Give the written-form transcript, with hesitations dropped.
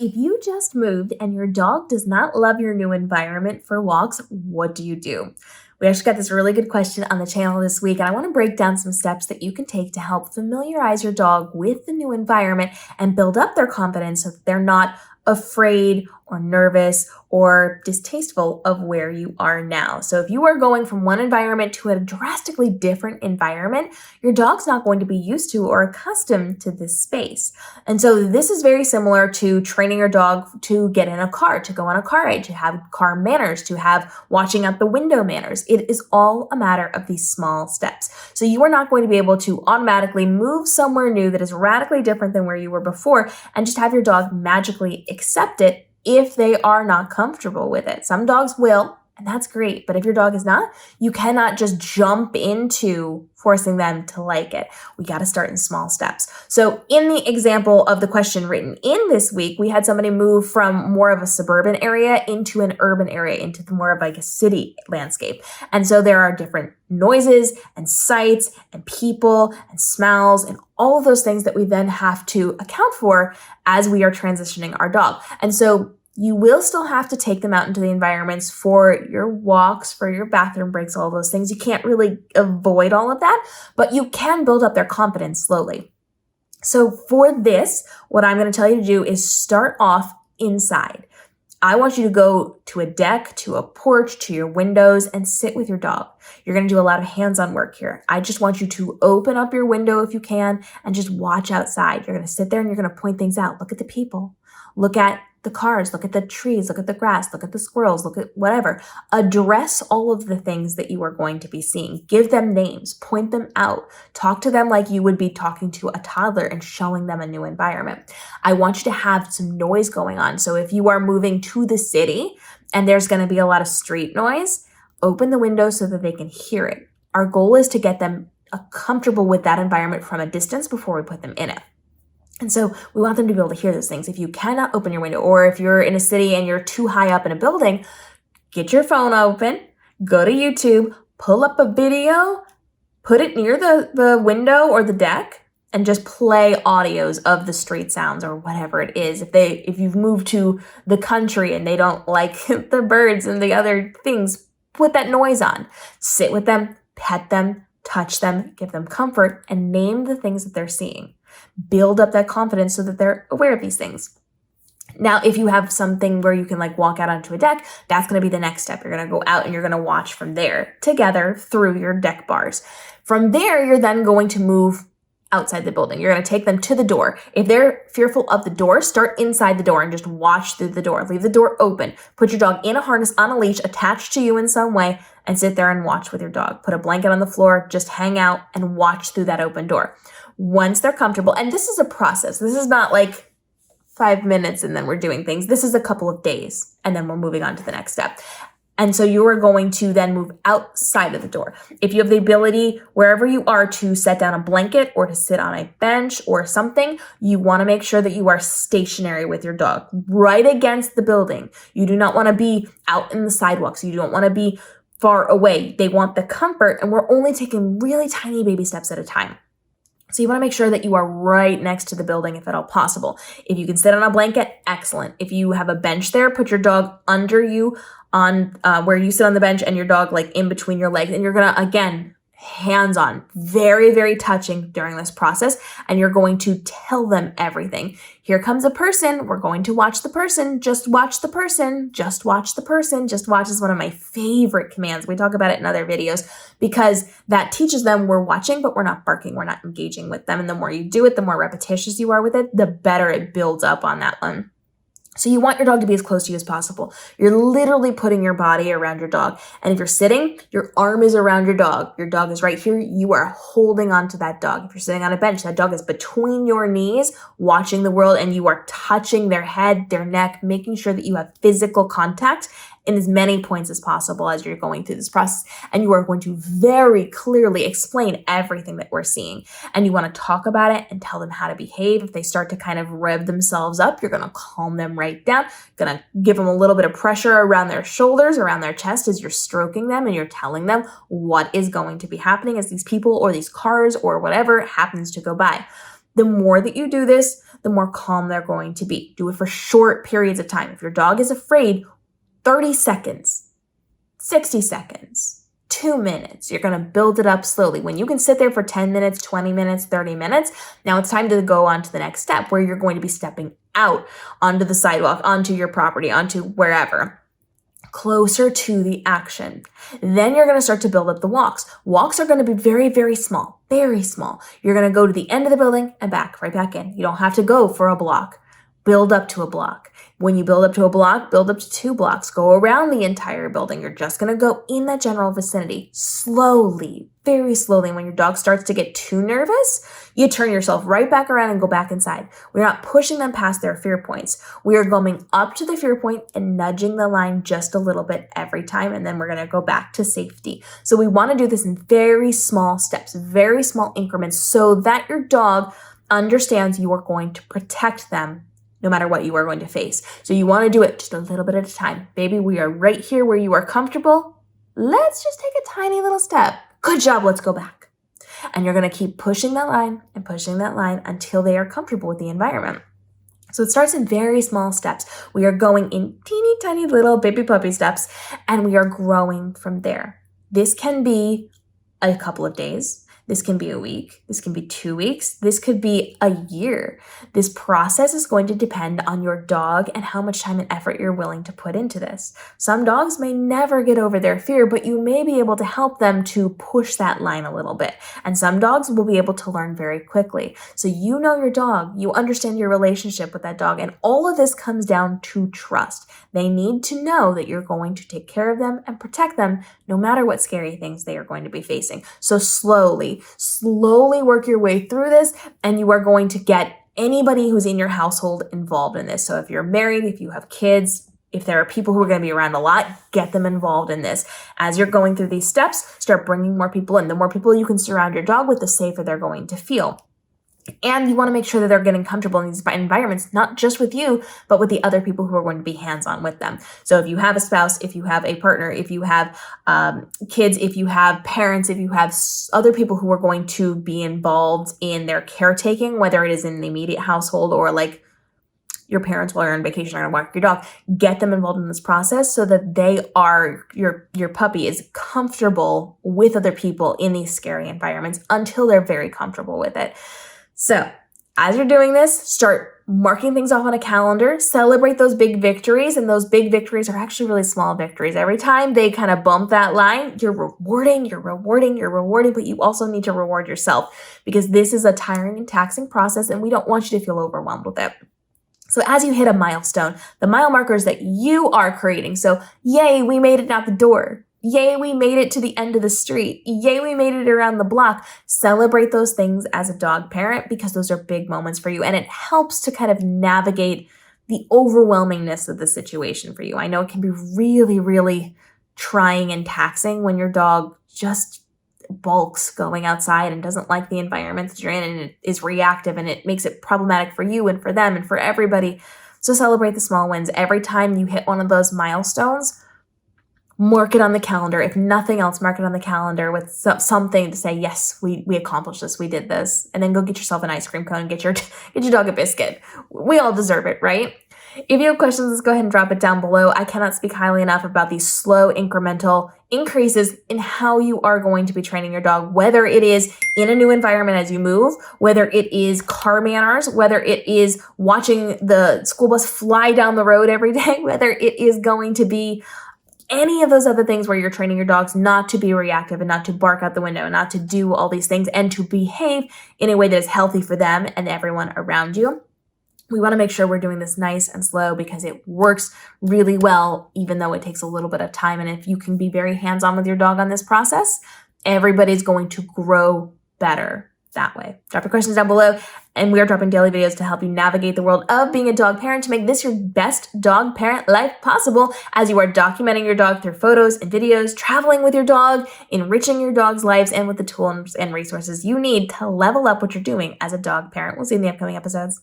If you just moved and your dog does not love your new environment for walks, what do? We actually got this really good question on the channel this week, and I want to break down some steps that you can take to help familiarize your dog with the new environment and build up their confidence so that they're not afraid or nervous or distasteful of where you are now. So if you are going from one environment to a drastically different environment, your dog's not going to be used to or accustomed to this space. And so this is very similar to training your dog to get in a car, to go on a car ride, to have car manners, to have watching out the window manners. It is all a matter of these small steps. So you are not going to be able to automatically move somewhere new that is radically different than where you were before and just have your dog magically accept it if they are not comfortable with it. Some dogs will, and that's great. But if your dog is not, you cannot just jump into forcing them to like it. We got to start in small steps. So in the example of the question written in this week, we had somebody move from more of a suburban area into an urban area, into more of like a city landscape. And so there are different noises and sights and people and smells and all of those things that we then have to account for as we are transitioning our dog. And so you will still have to take them out into the environments for your walks, for your bathroom breaks, all those things. You can't really avoid all of that, but you can build up their confidence slowly. So for this, what I'm going to tell you to do is start off inside. I want you to go to a deck, to a porch, to your windows, and sit with your dog. You're going to do a lot of hands-on work here. I just want you to open up your window if you can and just watch outside. You're going to sit there and you're going to point things out. Look at the people. Look at the cars, look at the trees, look at the grass, look at the squirrels, look at whatever. Address all of the things that you are going to be seeing. Give them names, point them out. Talk to them like you would be talking to a toddler and showing them a new environment. I want you to have some noise going on. So if you are moving to the city and there's going to be a lot of street noise, open the window so that they can hear it. Our goal is to get them comfortable with that environment from a distance before we put them in it. And so we want them to be able to hear those things. If you cannot open your window, or if you're in a city and you're too high up in a building, get your phone open, go to YouTube, pull up a video, put it near the window or the deck, and just play audios of the street sounds or whatever it is. If you've moved to the country and they don't like the birds and the other things, put that noise on. Sit with them, pet them, touch them, give them comfort, and name the things that they're seeing. Build up that confidence so that they're aware of these things. Now, if you have something where you can like walk out onto a deck, that's going to be the next step. You're going to go out and you're going to watch from there together through your deck bars. From there, you're then going to move outside the building. You're going to take them to the door. If they're fearful of the door, start inside the door and just watch through the door. Leave the door open. Put your dog in a harness on a leash attached to you in some way and sit there and watch with your dog. Put a blanket on the floor, just hang out and watch through that open door. Once they're comfortable, and this is a process. This is not like 5 minutes and then we're doing things. This is a couple of days and then we're moving on to the next step. And so you are going to then move outside of the door. If you have the ability, wherever you are, to set down a blanket or to sit on a bench or something, you want to make sure that you are stationary with your dog, right against the building. You do not want to be out in the sidewalks. You don't want to be far away. They want the comfort, and we're only taking really tiny baby steps at a time. So you want to make sure that you are right next to the building if at all possible. If you can sit on a blanket, excellent. If you have a bench there, put your dog under you on where you sit on the bench and your dog like in between your legs. And you're going to, again, hands-on, very, very touching during this process. And you're going to tell them everything. Here comes a person. We're going to watch the person. Just watch the person. Just watch the person. Just watch is one of my favorite commands. We talk about it in other videos because that teaches them we're watching, but we're not barking. We're not engaging with them. And the more you do it, the more repetitious you are with it, the better it builds up on that one. So you want your dog to be as close to you as possible. You're literally putting your body around your dog. And if you're sitting, your arm is around your dog. Your dog is right here. You are holding on to that dog. If you're sitting on a bench, that dog is between your knees, watching the world, and you are touching their head, their neck, making sure that you have physical contact in as many points as possible as you're going through this process. And you are going to very clearly explain everything that we're seeing. And you want to talk about it and tell them how to behave. If they start to kind of rev themselves up, you're going to calm them right down. Going to give them a little bit of pressure around their shoulders, around their chest as you're stroking them and you're telling them what is going to be happening as these people or these cars or whatever happens to go by. The more that you do this, the more calm they're going to be. Do it for short periods of time. If your dog is afraid, 30 seconds, 60 seconds, 2 minutes. You're going to build it up slowly. When you can sit there for 10 minutes, 20 minutes, 30 minutes, now it's time to go on to the next step where you're going to be stepping out onto the sidewalk, onto your property, onto wherever, closer to the action. Then you're going to start to build up the walks. Walks are going to be very, very small, very small. You're going to go to the end of the building and back, right back in. You don't have to go for a block. Build up to a block. When you build up to a block, build up to 2 blocks. Go around the entire building. You're just going to go in that general vicinity slowly, very slowly. And when your dog starts to get too nervous, you turn yourself right back around and go back inside. We're not pushing them past their fear points. We are going up to the fear point and nudging the line just a little bit every time. And then we're going to go back to safety. So we want to do this in very small steps, very small increments, so that your dog understands you are going to protect them no matter what you are going to face. So you want to do it just a little bit at a time. Baby, we are right here where you are comfortable. Let's just take a tiny little step. Good job, let's go back. And you're going to keep pushing that line and pushing that line until they are comfortable with the environment. So it starts in very small steps. We are going in teeny tiny little baby puppy steps, and we are growing from there. This can be a couple of days. This can be a week. This can be 2 weeks. This could be a year. This process is going to depend on your dog and how much time and effort you're willing to put into this. Some dogs may never get over their fear, but you may be able to help them to push that line a little bit. And some dogs will be able to learn very quickly. So you know your dog, you understand your relationship with that dog, and all of this comes down to trust. They need to know that you're going to take care of them and protect them no matter what scary things they are going to be facing. So slowly work your way through this, and you are going to get anybody who's in your household involved in this. So if you're married, if you have kids, if there are people who are going to be around a lot, get them involved in this. As you're going through these steps, start bringing more people in. The more people you can surround your dog with, the safer they're going to feel. And you want to make sure that they're getting comfortable in these environments, not just with you, but with the other people who are going to be hands-on with them. So if you have a spouse, if you have a partner, if you have kids, if you have parents, if you have other people who are going to be involved in their caretaking, whether it is in the immediate household or like your parents while you're on vacation are going to walk your dog, get them involved in this process so that your puppy is comfortable with other people in these scary environments until they're very comfortable with it. So as you're doing this, start marking things off on a calendar, celebrate those big victories, and those big victories are actually really small victories. Every time they kind of bump that line, you're rewarding, but you also need to reward yourself because this is a tiring and taxing process, and we don't want you to feel overwhelmed with it. So as you hit a milestone, the mile markers that you are creating, so yay, we made it out the door. Yay, we made it to the end of the street. Yay, we made it around the block. Celebrate those things as a dog parent because those are big moments for you. And it helps to kind of navigate the overwhelmingness of the situation for you. I know it can be really, really trying and taxing when your dog just bulks going outside and doesn't like the environment that you're in and it is reactive and it makes it problematic for you and for them and for everybody. So celebrate the small wins. Every time you hit one of those milestones, mark it on the calendar. If nothing else, mark it on the calendar with something to say, yes, we accomplished this, we did this. And then go get yourself an ice cream cone and get your dog a biscuit. We all deserve it, right? If you have questions, let's go ahead and drop it down below. I cannot speak highly enough about these slow incremental increases in how you are going to be training your dog, whether it is in a new environment as you move, whether it is car manners, whether it is watching the school bus fly down the road every day, whether it is going to be any of those other things where you're training your dogs not to be reactive and not to bark out the window and not to do all these things and to behave in a way that is healthy for them and everyone around you. We want to make sure we're doing this nice and slow because it works really well, even though it takes a little bit of time. And if you can be very hands-on with your dog on this process, everybody's going to grow better that way. Drop your questions down below, and we are dropping daily videos to help you navigate the world of being a dog parent to make this your best dog parent life possible as you are documenting your dog through photos and videos, traveling with your dog, enriching your dog's lives, and with the tools and resources you need to level up what you're doing as a dog parent. We'll see you in the upcoming episodes.